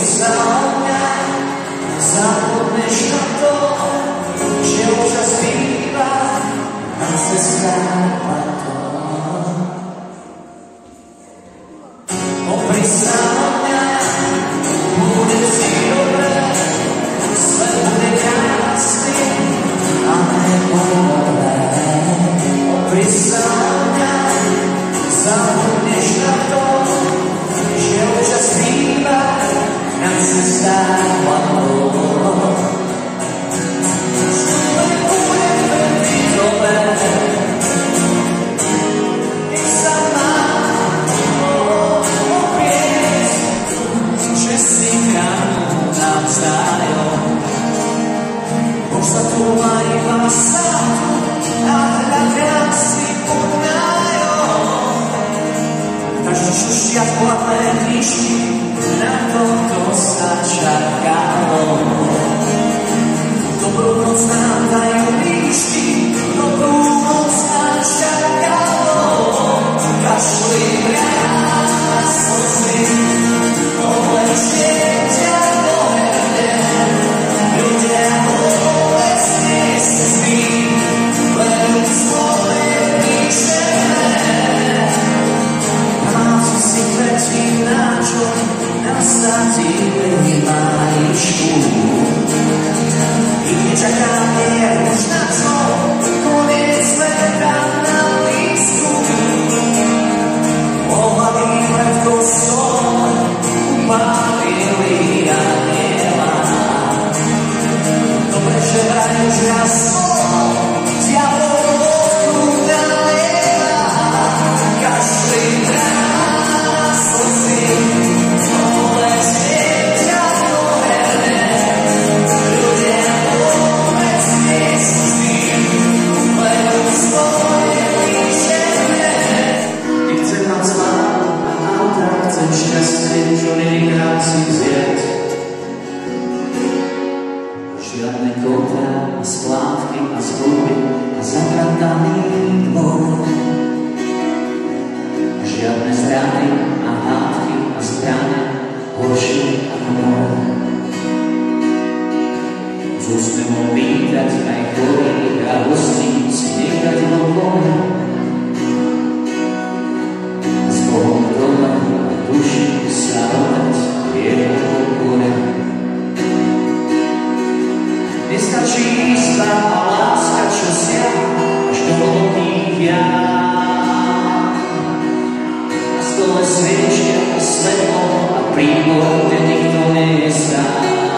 sa o mňa, zabudneš na to, že občas býva na cestách platón. Opri sa o mňa, bude si dobré, svet bude krásny a nepohodlné. Opri sa o mňa, zabudneš na to, že občas býva na cestách platón. Svet bude veľmi dobré, keď sa mám oprieť, že si chránu navzájom. Boh sa tu má iba sám a hľadám si pod nájom. Každý šušťa chladné knižky, na toto sa čakalo. Dobrú noc nám dajú líšky, dobrú noc nám čakalo. Kašli mňa slzy, povlečie ťa do herne. Ľudia bolestne spí, len svoje píšeme. Plácu si kvetí náčom, nasadili májičku. I nečaká mier už na co, koniec sveta na lístku. Ohľadí pred kostolom, upálili aniela. Dobre, že vraj už raz diabol vodku nalieva. Kašli na slzy, povlečie ťa do herne. Ľudia povedzne slzy, len svoje píšeme. Ty chcem mať slávu a auta, chcem šťastie, čo nenechám si vziať. Žiadne kouta a splátky a zhruby a zakradaný dvor. Žiadne zrady a hádky a zbrane, horšie ako mor. Z úsmevom vítať aj chorých a hostí si nechať von. S Bohom doma a duši sa rovnať jeho pokore. Nestačí istá a láska, čo siaha až do hlbokých jám. Na stole sviečka a svetlo a príbor, kde nikto nie je sám.